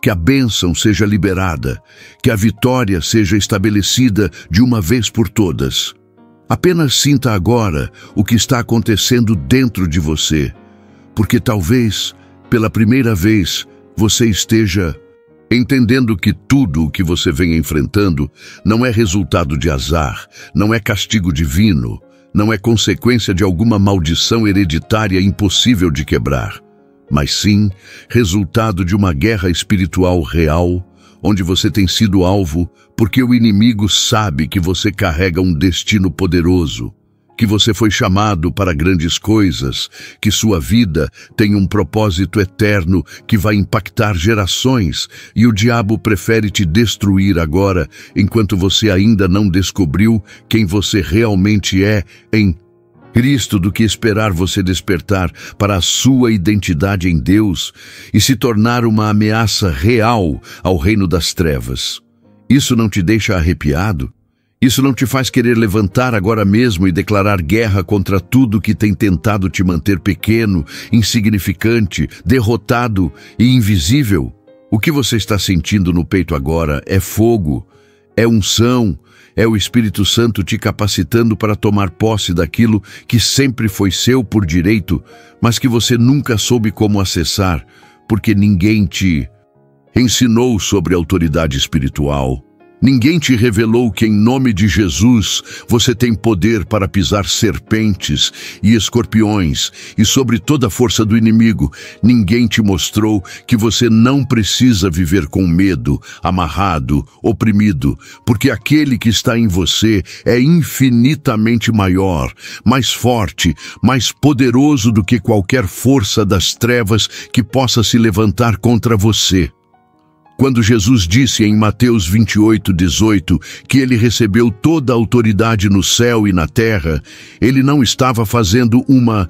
que a bênção seja liberada, que a vitória seja estabelecida de uma vez por todas. Apenas sinta agora o que está acontecendo dentro de você, porque talvez, pela primeira vez, você esteja entendendo que tudo o que você vem enfrentando não é resultado de azar, não é castigo divino, não é consequência de alguma maldição hereditária impossível de quebrar, mas sim resultado de uma guerra espiritual real, onde você tem sido alvo porque o inimigo sabe que você carrega um destino poderoso, que você foi chamado para grandes coisas, que sua vida tem um propósito eterno que vai impactar gerações, e o diabo prefere te destruir agora, enquanto você ainda não descobriu quem você realmente é em Cristo, do que esperar você despertar para a sua identidade em Deus e se tornar uma ameaça real ao reino das trevas. Isso não te deixa arrepiado? Isso não te faz querer levantar agora mesmo e declarar guerra contra tudo que tem tentado te manter pequeno, insignificante, derrotado e invisível? O que você está sentindo no peito agora é fogo, é unção, é o Espírito Santo te capacitando para tomar posse daquilo que sempre foi seu por direito, mas que você nunca soube como acessar, porque ninguém te ensinou sobre autoridade espiritual. Ninguém te revelou que em nome de Jesus você tem poder para pisar serpentes e escorpiões e sobre toda a força do inimigo. Ninguém te mostrou que você não precisa viver com medo, amarrado, oprimido, porque aquele que está em você é infinitamente maior, mais forte, mais poderoso do que qualquer força das trevas que possa se levantar contra você. Quando Jesus disse em Mateus 28:18 que ele recebeu toda a autoridade no céu e na terra, ele não estava fazendo uma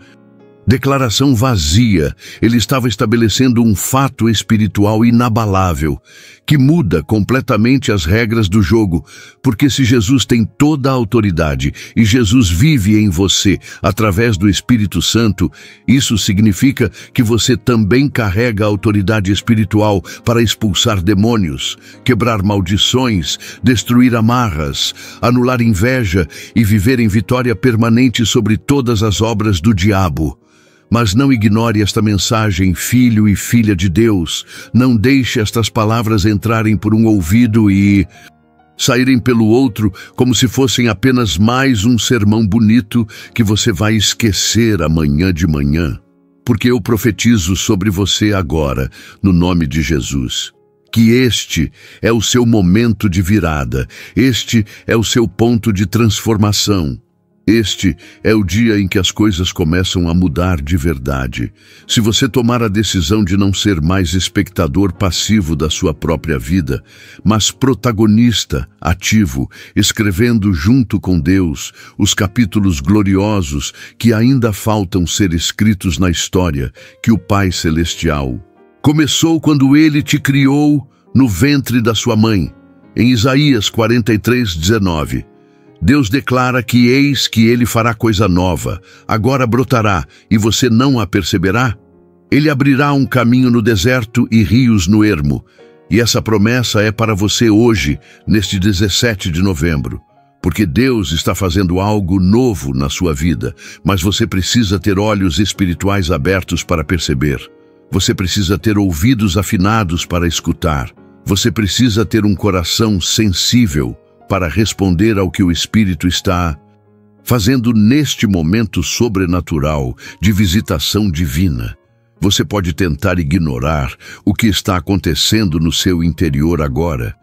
declaração vazia, ele estava estabelecendo um fato espiritual inabalável, que muda completamente as regras do jogo, porque se Jesus tem toda a autoridade e Jesus vive em você através do Espírito Santo, isso significa que você também carrega a autoridade espiritual para expulsar demônios, quebrar maldições, destruir amarras, anular inveja e viver em vitória permanente sobre todas as obras do diabo. Mas não ignore esta mensagem, filho e filha de Deus. Não deixe estas palavras entrarem por um ouvido e saírem pelo outro como se fossem apenas mais um sermão bonito que você vai esquecer amanhã de manhã. Porque eu profetizo sobre você agora, no nome de Jesus, que este é o seu momento de virada, este é o seu ponto de transformação. Este é o dia em que as coisas começam a mudar de verdade. Se você tomar a decisão de não ser mais espectador passivo da sua própria vida, mas protagonista ativo, escrevendo junto com Deus os capítulos gloriosos que ainda faltam ser escritos na história que o Pai Celestial começou quando Ele te criou no ventre da sua mãe. Em Isaías 43:19. Deus declara que eis que ele fará coisa nova, agora brotará, e você não a perceberá? Ele abrirá um caminho no deserto e rios no ermo. E essa promessa é para você hoje, neste 17 de novembro. Porque Deus está fazendo algo novo na sua vida, mas você precisa ter olhos espirituais abertos para perceber. Você precisa ter ouvidos afinados para escutar. Você precisa ter um coração sensível para responder ao que o Espírito está fazendo neste momento sobrenatural de visitação divina. Você pode tentar ignorar o que está acontecendo no seu interior agora,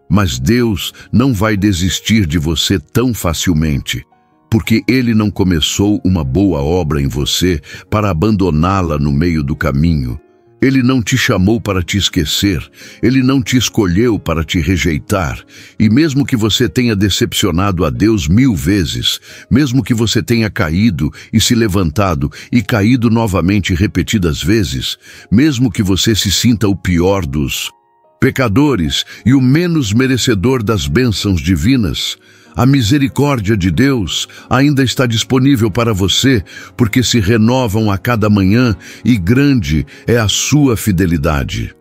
mas Deus não vai desistir de você tão facilmente, porque Ele não começou uma boa obra em você para abandoná-la no meio do caminho. Ele não te chamou para te esquecer, Ele não te escolheu para te rejeitar. E mesmo que você tenha decepcionado a Deus 1000 vezes, mesmo que você tenha caído e se levantado e caído novamente repetidas vezes, mesmo que você se sinta o pior dos pecadores e o menos merecedor das bênçãos divinas, a misericórdia de Deus ainda está disponível para você, porque se renovam a cada manhã e grande é a sua fidelidade.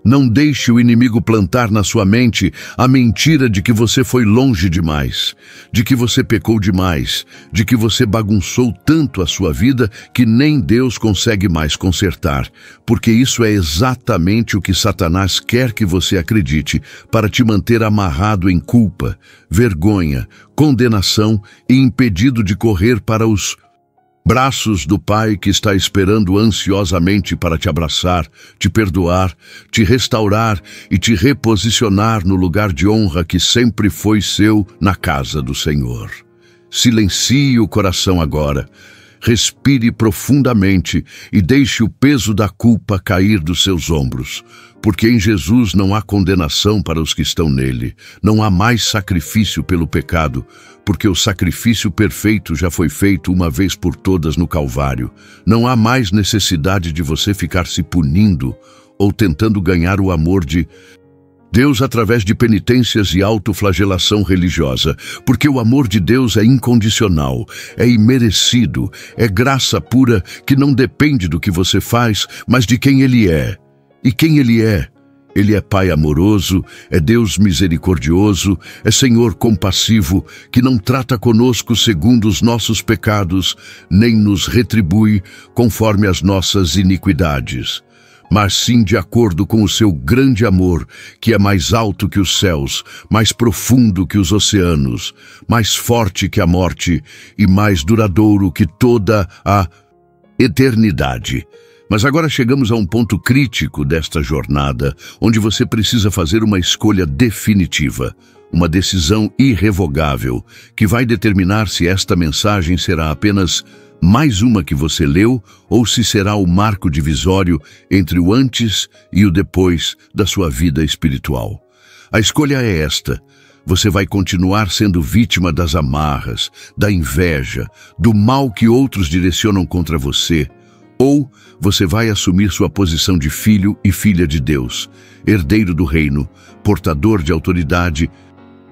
Não deixe o inimigo plantar na sua mente a mentira de que você foi longe demais, de que você pecou demais, de que você bagunçou tanto a sua vida que nem Deus consegue mais consertar, porque isso é exatamente o que Satanás quer que você acredite para te manter amarrado em culpa, vergonha, condenação e impedido de correr para os braços do Pai que está esperando ansiosamente para te abraçar, te perdoar, te restaurar e te reposicionar no lugar de honra que sempre foi seu na casa do Senhor. Silencie o coração agora. Respire profundamente e deixe o peso da culpa cair dos seus ombros, porque em Jesus não há condenação para os que estão nele, não há mais sacrifício pelo pecado, porque o sacrifício perfeito já foi feito uma vez por todas no Calvário. Não há mais necessidade de você ficar se punindo ou tentando ganhar o amor de Deus através de penitências e autoflagelação religiosa, porque o amor de Deus é incondicional, é imerecido, é graça pura que não depende do que você faz, mas de quem Ele é. E quem Ele é? Ele é Pai amoroso, é Deus misericordioso, é Senhor compassivo, que não trata conosco segundo os nossos pecados, nem nos retribui conforme as nossas iniquidades, mas sim de acordo com o seu grande amor, que é mais alto que os céus, mais profundo que os oceanos, mais forte que a morte e mais duradouro que toda a eternidade. Mas agora chegamos a um ponto crítico desta jornada, onde você precisa fazer uma escolha definitiva, uma decisão irrevogável, que vai determinar se esta mensagem será apenas mais uma que você leu ou se será o marco divisório entre o antes e o depois da sua vida espiritual. A escolha é esta. Você vai continuar sendo vítima das amarras, da inveja, do mal que outros direcionam contra você, ou você vai assumir sua posição de filho e filha de Deus, herdeiro do reino, portador de autoridade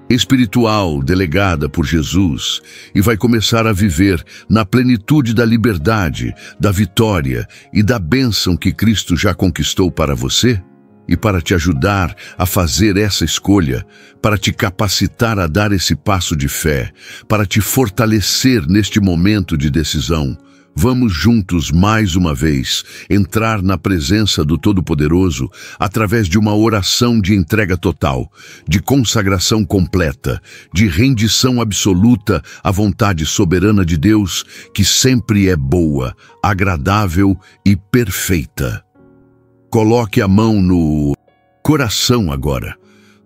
espiritual delegada por Jesus, e vai começar a viver na plenitude da liberdade, da vitória e da bênção que Cristo já conquistou para você? E para te ajudar a fazer essa escolha, para te capacitar a dar esse passo de fé, para te fortalecer neste momento de decisão, vamos juntos, mais uma vez, entrar na presença do Todo-Poderoso através de uma oração de entrega total, de consagração completa, de rendição absoluta à vontade soberana de Deus, que sempre é boa, agradável e perfeita. Coloque a mão no coração agora.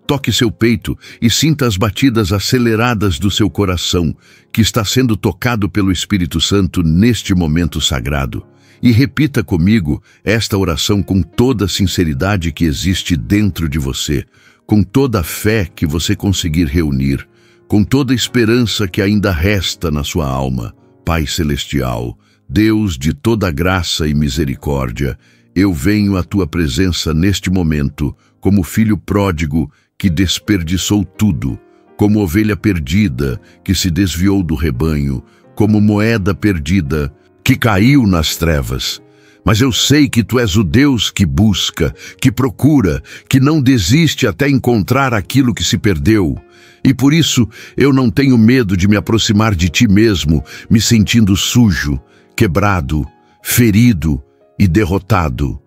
Toque seu peito e sinta as batidas aceleradas do seu coração, que está sendo tocado pelo Espírito Santo neste momento sagrado. E repita comigo esta oração com toda a sinceridade que existe dentro de você, com toda a fé que você conseguir reunir, com toda a esperança que ainda resta na sua alma. Pai Celestial, Deus de toda graça e misericórdia, eu venho à tua presença neste momento, como filho pródigo que desperdiçou tudo, como ovelha perdida que se desviou do rebanho, como moeda perdida que caiu nas trevas. Mas eu sei que Tu és o Deus que busca, que procura, que não desiste até encontrar aquilo que se perdeu. E por isso eu não tenho medo de me aproximar de Ti mesmo, me sentindo sujo, quebrado, ferido e derrotado.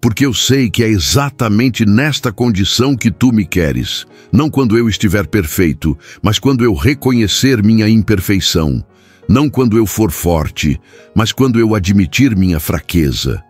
Porque eu sei que é exatamente nesta condição que Tu me queres. Não quando eu estiver perfeito, mas quando eu reconhecer minha imperfeição. Não quando eu for forte, mas quando eu admitir minha fraqueza.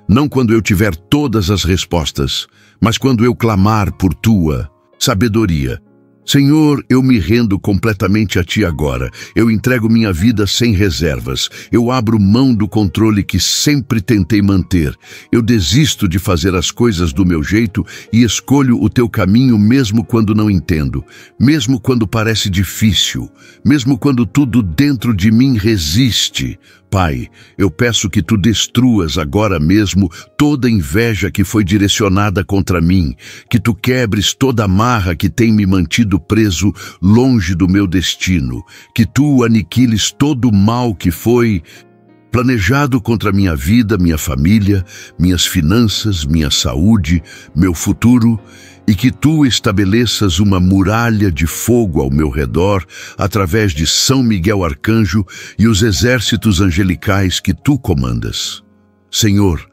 Não quando eu tiver todas as respostas, mas quando eu clamar por Tua sabedoria. Senhor, eu me rendo completamente a Ti agora. Eu entrego minha vida sem reservas. Eu abro mão do controle que sempre tentei manter. Eu desisto de fazer as coisas do meu jeito e escolho o Teu caminho mesmo quando não entendo, mesmo quando parece difícil, mesmo quando tudo dentro de mim resiste. Pai, eu peço que Tu destruas agora mesmo toda inveja que foi direcionada contra mim, que Tu quebres toda amarra que tem me mantido preso longe do meu destino, que Tu aniquiles todo o mal que foi planejado contra minha vida, minha família, minhas finanças, minha saúde, meu futuro, e que Tu estabeleças uma muralha de fogo ao meu redor, através de São Miguel Arcanjo e os exércitos angelicais que Tu comandas. Senhor,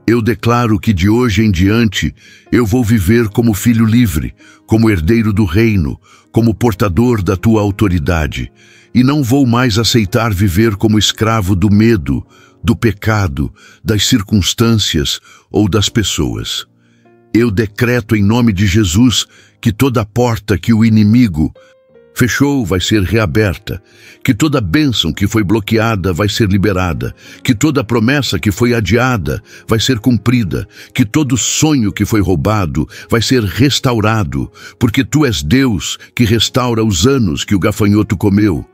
eu declaro que de hoje em diante eu vou viver como filho livre, como herdeiro do reino, como portador da Tua autoridade, e não vou mais aceitar viver como escravo do medo, do pecado, das circunstâncias ou das pessoas. Eu decreto em nome de Jesus que toda porta que o inimigo fechou vai ser reaberta, que toda bênção que foi bloqueada vai ser liberada, que toda promessa que foi adiada vai ser cumprida, que todo sonho que foi roubado vai ser restaurado, porque Tu és Deus que restaura os anos que o gafanhoto comeu,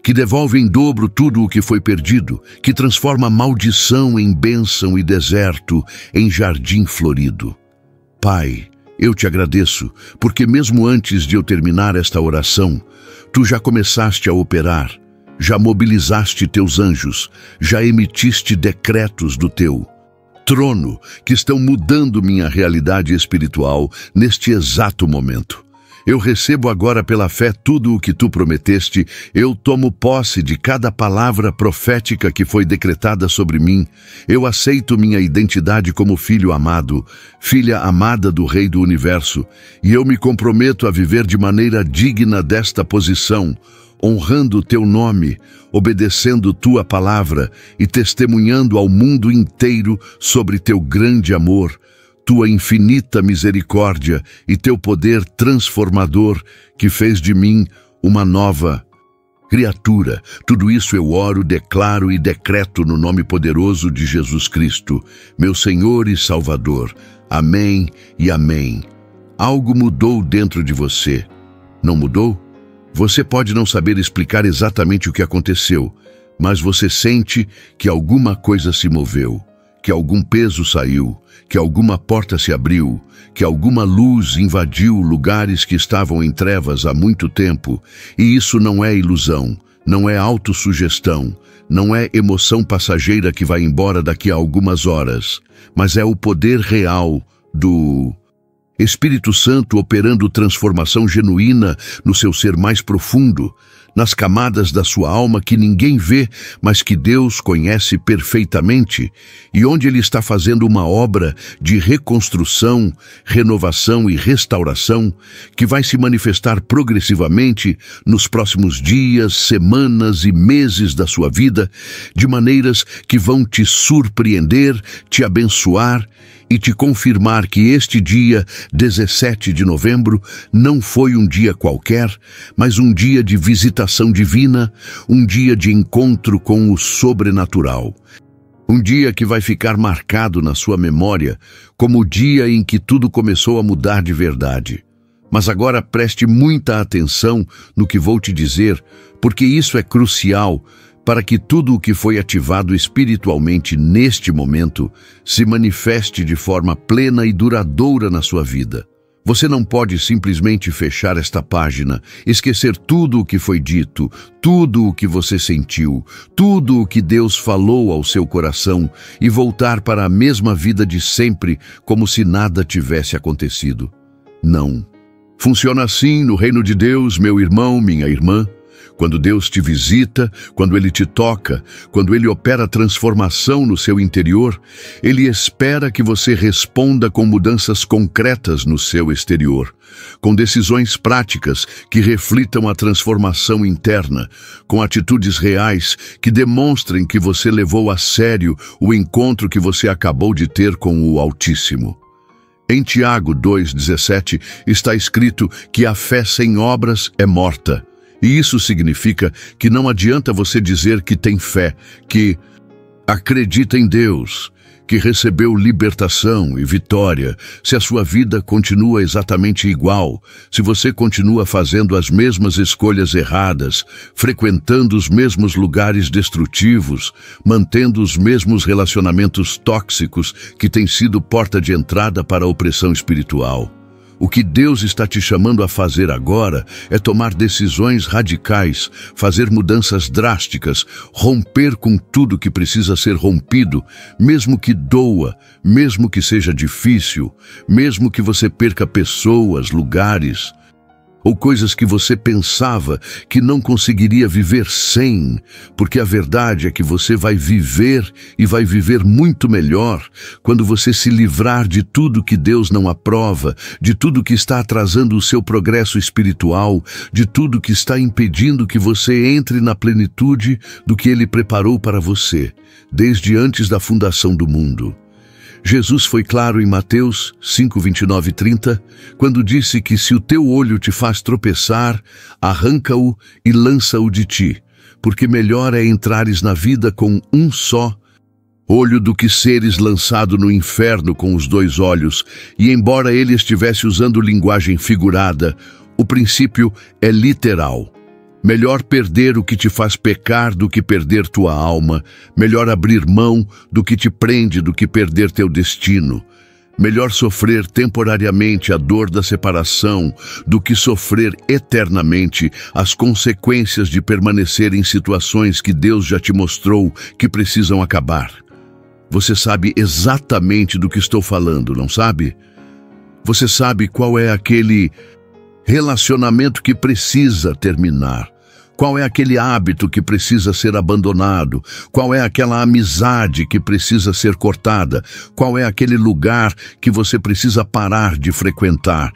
que devolve em dobro tudo o que foi perdido, que transforma maldição em bênção e deserto em jardim florido. Pai, eu Te agradeço, porque mesmo antes de eu terminar esta oração, Tu já começaste a operar, já mobilizaste Teus anjos, já emitiste decretos do Teu trono que estão mudando minha realidade espiritual neste exato momento. Eu recebo agora pela fé tudo o que Tu prometeste, eu tomo posse de cada palavra profética que foi decretada sobre mim, eu aceito minha identidade como filho amado, filha amada do Rei do Universo, e eu me comprometo a viver de maneira digna desta posição, honrando o Teu nome, obedecendo Tua palavra e testemunhando ao mundo inteiro sobre Teu grande amor, Tua infinita misericórdia e Teu poder transformador que fez de mim uma nova criatura. Tudo isso eu oro, declaro e decreto no nome poderoso de Jesus Cristo, meu Senhor e Salvador. Amém e amém. Algo mudou dentro de você. Não mudou? Você pode não saber explicar exatamente o que aconteceu, mas você sente que alguma coisa se moveu, que algum peso saiu, que alguma porta se abriu, que alguma luz invadiu lugares que estavam em trevas há muito tempo. E isso não é ilusão, não é autossugestão, não é emoção passageira que vai embora daqui a algumas horas, mas é o poder real do Espírito Santo operando transformação genuína no seu ser mais profundo, nas camadas da sua alma que ninguém vê, mas que Deus conhece perfeitamente, e onde Ele está fazendo uma obra de reconstrução, renovação e restauração que vai se manifestar progressivamente nos próximos dias, semanas e meses da sua vida, de maneiras que vão te surpreender, te abençoar e te confirmar que este dia, 17 de novembro, não foi um dia qualquer, mas um dia de visitação divina, um dia de encontro com o sobrenatural. Um dia que vai ficar marcado na sua memória como o dia em que tudo começou a mudar de verdade. Mas agora preste muita atenção no que vou te dizer, porque isso é crucial para que tudo o que foi ativado espiritualmente neste momento se manifeste de forma plena e duradoura na sua vida. Você não pode simplesmente fechar esta página, esquecer tudo o que foi dito, tudo o que você sentiu, tudo o que Deus falou ao seu coração e voltar para a mesma vida de sempre, como se nada tivesse acontecido. Não. Funciona assim no reino de Deus, meu irmão, minha irmã. Quando Deus te visita, quando Ele te toca, quando Ele opera transformação no seu interior, Ele espera que você responda com mudanças concretas no seu exterior, com decisões práticas que reflitam a transformação interna, com atitudes reais que demonstrem que você levou a sério o encontro que você acabou de ter com o Altíssimo. Em Tiago 2,17 está escrito que a fé sem obras é morta. E isso significa que não adianta você dizer que tem fé, que acredita em Deus, que recebeu libertação e vitória, se a sua vida continua exatamente igual, se você continua fazendo as mesmas escolhas erradas, frequentando os mesmos lugares destrutivos, mantendo os mesmos relacionamentos tóxicos que têm sido porta de entrada para a opressão espiritual. O que Deus está te chamando a fazer agora é tomar decisões radicais, fazer mudanças drásticas, romper com tudo que precisa ser rompido, mesmo que doa, mesmo que seja difícil, mesmo que você perca pessoas, lugares, ou coisas que você pensava que não conseguiria viver sem, porque a verdade é que você vai viver e vai viver muito melhor quando você se livrar de tudo que Deus não aprova, de tudo que está atrasando o seu progresso espiritual, de tudo que está impedindo que você entre na plenitude do que Ele preparou para você, desde antes da fundação do mundo. Jesus foi claro em Mateus 5, 29 e 30, quando disse que se o teu olho te faz tropeçar, arranca-o e lança-o de ti, porque melhor é entrares na vida com um só olho do que seres lançado no inferno com os dois olhos. E embora ele estivesse usando linguagem figurada, o princípio é literal. Melhor perder o que te faz pecar do que perder tua alma. Melhor abrir mão do que te prende do que perder teu destino. Melhor sofrer temporariamente a dor da separação do que sofrer eternamente as consequências de permanecer em situações que Deus já te mostrou que precisam acabar. Você sabe exatamente do que estou falando, não sabe? Você sabe qual é aquele relacionamento que precisa terminar. Qual é aquele hábito que precisa ser abandonado? Qual é aquela amizade que precisa ser cortada? Qual é aquele lugar que você precisa parar de frequentar?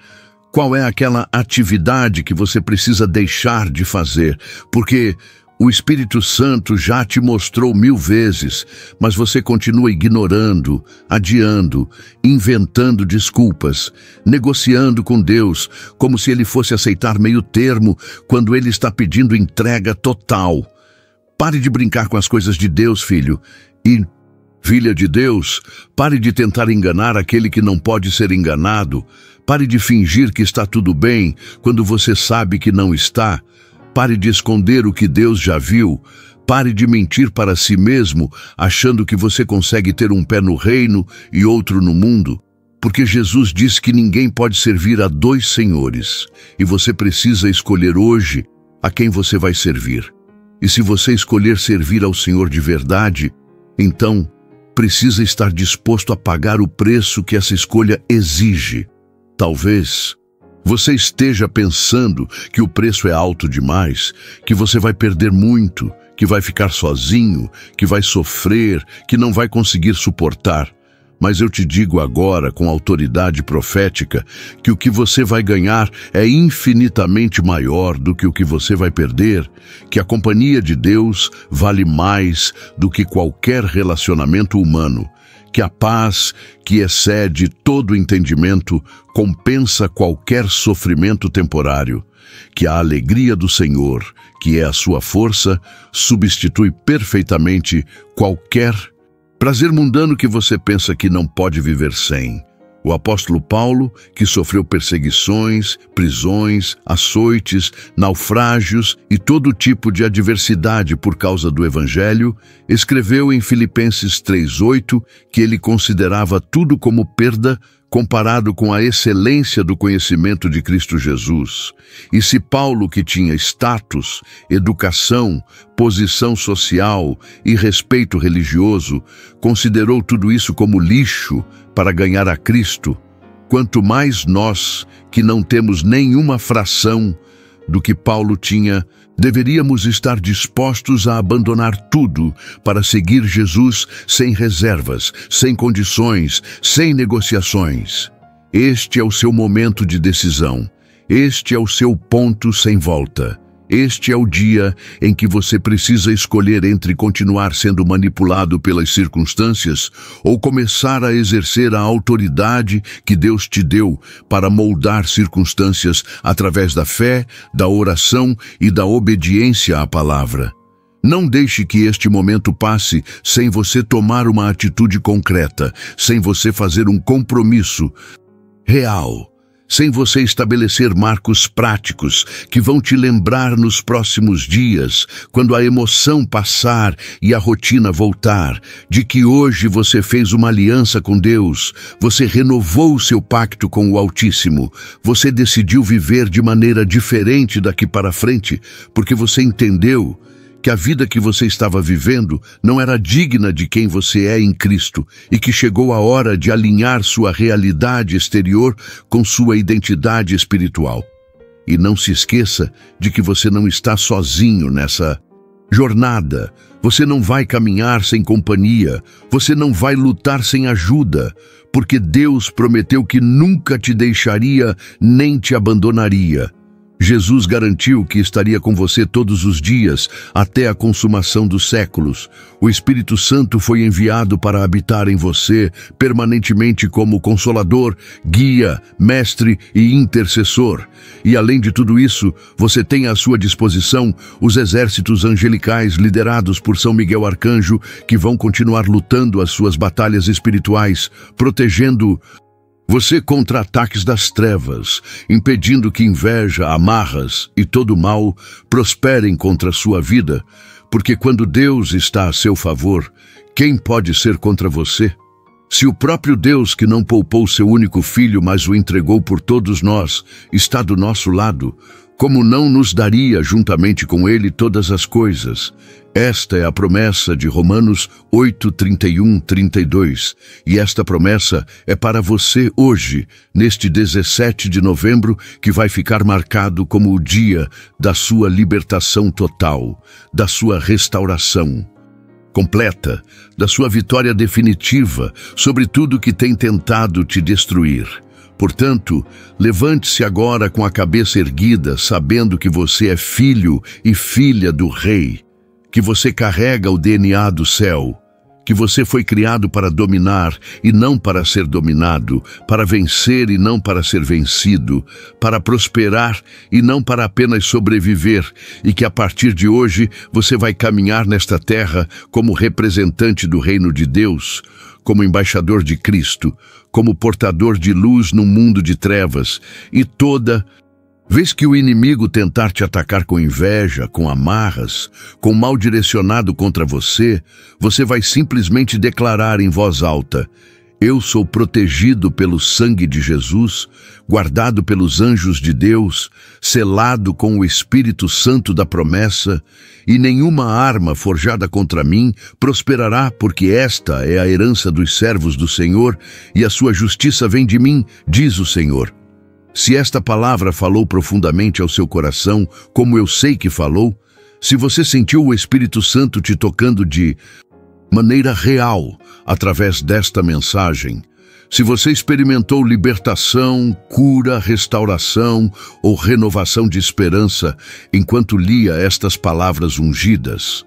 Qual é aquela atividade que você precisa deixar de fazer? Porque o Espírito Santo já te mostrou 1000 vezes, mas você continua ignorando, adiando, inventando desculpas, negociando com Deus, como se Ele fosse aceitar meio termo quando Ele está pedindo entrega total. Pare de brincar com as coisas de Deus, filho, e filha de Deus, pare de tentar enganar aquele que não pode ser enganado. Pare de fingir que está tudo bem quando você sabe que não está. Pare de esconder o que Deus já viu. Pare de mentir para si mesmo, achando que você consegue ter um pé no reino e outro no mundo. Porque Jesus disse que ninguém pode servir a 2 senhores. E você precisa escolher hoje a quem você vai servir. E se você escolher servir ao Senhor de verdade, então precisa estar disposto a pagar o preço que essa escolha exige. Talvez você esteja pensando que o preço é alto demais, que você vai perder muito, que vai ficar sozinho, que vai sofrer, que não vai conseguir suportar. Mas eu te digo agora, com autoridade profética, que o que você vai ganhar é infinitamente maior do que o que você vai perder, que a companhia de Deus vale mais do que qualquer relacionamento humano, que a paz, que excede todo entendimento, compensa qualquer sofrimento temporário, que a alegria do Senhor, que é a sua força, substitui perfeitamente qualquer prazer mundano que você pensa que não pode viver sem. O apóstolo Paulo, que sofreu perseguições, prisões, açoites, naufrágios e todo tipo de adversidade por causa do Evangelho, escreveu em Filipenses 3:8 que ele considerava tudo como perda comparado com a excelência do conhecimento de Cristo Jesus. E se Paulo, que tinha status, educação, posição social e respeito religioso, considerou tudo isso como lixo para ganhar a Cristo, quanto mais nós, que não temos nenhuma fração do que Paulo tinha, deveríamos estar dispostos a abandonar tudo para seguir Jesus sem reservas, sem condições, sem negociações. Este é o seu momento de decisão. Este é o seu ponto sem volta. Este é o dia em que você precisa escolher entre continuar sendo manipulado pelas circunstâncias ou começar a exercer a autoridade que Deus te deu para moldar circunstâncias através da fé, da oração e da obediência à palavra. Não deixe que este momento passe sem você tomar uma atitude concreta, sem você fazer um compromisso real, sem você estabelecer marcos práticos que vão te lembrar nos próximos dias, quando a emoção passar e a rotina voltar, de que hoje você fez uma aliança com Deus, você renovou o seu pacto com o Altíssimo, você decidiu viver de maneira diferente daqui para frente, porque você entendeu que a vida que você estava vivendo não era digna de quem você é em Cristo e que chegou a hora de alinhar sua realidade exterior com sua identidade espiritual. E não se esqueça de que você não está sozinho nessa jornada. Você não vai caminhar sem companhia, você não vai lutar sem ajuda, porque Deus prometeu que nunca te deixaria nem te abandonaria. Jesus garantiu que estaria com você todos os dias, até a consumação dos séculos. O Espírito Santo foi enviado para habitar em você permanentemente como consolador, guia, mestre e intercessor. E além de tudo isso, você tem à sua disposição os exércitos angelicais liderados por São Miguel Arcanjo, que vão continuar lutando as suas batalhas espirituais, protegendo você contra ataques das trevas, impedindo que inveja, amarras e todo mal prosperem contra a sua vida, porque quando Deus está a seu favor, quem pode ser contra você? Se o próprio Deus, que não poupou seu único filho, mas o entregou por todos nós, está do nosso lado, como não nos daria juntamente com ele todas as coisas? Esta é a promessa de Romanos 8, 31, 32. E esta promessa é para você hoje, neste 17 de novembro, que vai ficar marcado como o dia da sua libertação total, da sua restauração completa, da sua vitória definitiva sobre tudo que tem tentado te destruir. Portanto, levante-se agora com a cabeça erguida, sabendo que você é filho e filha do Rei, que você carrega o DNA do céu, que você foi criado para dominar e não para ser dominado, para vencer e não para ser vencido, para prosperar e não para apenas sobreviver, e que a partir de hoje você vai caminhar nesta terra como representante do reino de Deus, como embaixador de Cristo, como portador de luz num mundo de trevas, e toda vez que o inimigo tentar te atacar com inveja, com amarras, com mal direcionado contra você, você vai simplesmente declarar em voz alta: eu sou protegido pelo sangue de Jesus, guardado pelos anjos de Deus, selado com o Espírito Santo da promessa, e nenhuma arma forjada contra mim prosperará, porque esta é a herança dos servos do Senhor, e a sua justiça vem de mim, diz o Senhor. Se esta palavra falou profundamente ao seu coração, como eu sei que falou, se você sentiu o Espírito Santo te tocando de maneira real através desta mensagem, se você experimentou libertação, cura, restauração ou renovação de esperança enquanto lia estas palavras ungidas,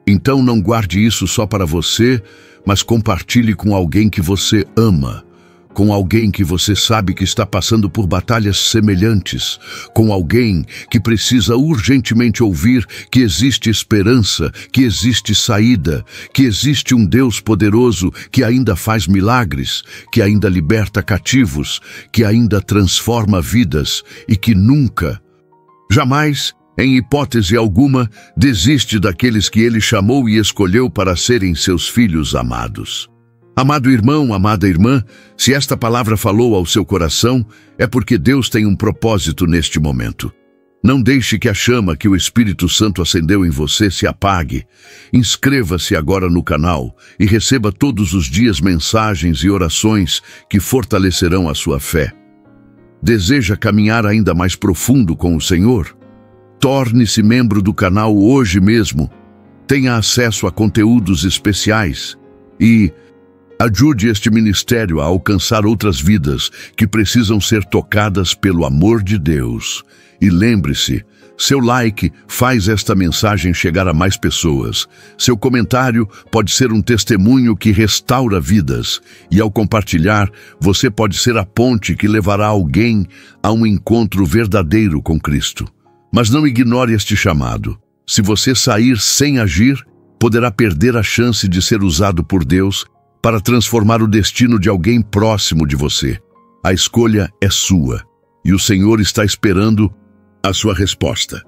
então não guarde isso só para você, mas compartilhe com alguém que você ama, com alguém que você sabe que está passando por batalhas semelhantes, com alguém que precisa urgentemente ouvir que existe esperança, que existe saída, que existe um Deus poderoso que ainda faz milagres, que ainda liberta cativos, que ainda transforma vidas e que nunca, jamais, em hipótese alguma, desiste daqueles que ele chamou e escolheu para serem seus filhos amados. Amado irmão, amada irmã, se esta palavra falou ao seu coração, é porque Deus tem um propósito neste momento. Não deixe que a chama que o Espírito Santo acendeu em você se apague. Inscreva-se agora no canal e receba todos os dias mensagens e orações que fortalecerão a sua fé. Deseja caminhar ainda mais profundo com o Senhor? Torne-se membro do canal hoje mesmo. Tenha acesso a conteúdos especiais e ajude este ministério a alcançar outras vidas que precisam ser tocadas pelo amor de Deus. E lembre-se, seu like faz esta mensagem chegar a mais pessoas. Seu comentário pode ser um testemunho que restaura vidas. E ao compartilhar, você pode ser a ponte que levará alguém a um encontro verdadeiro com Cristo. Mas não ignore este chamado. Se você sair sem agir, poderá perder a chance de ser usado por Deus para transformar o destino de alguém próximo de você. A escolha é sua, e o Senhor está esperando a sua resposta.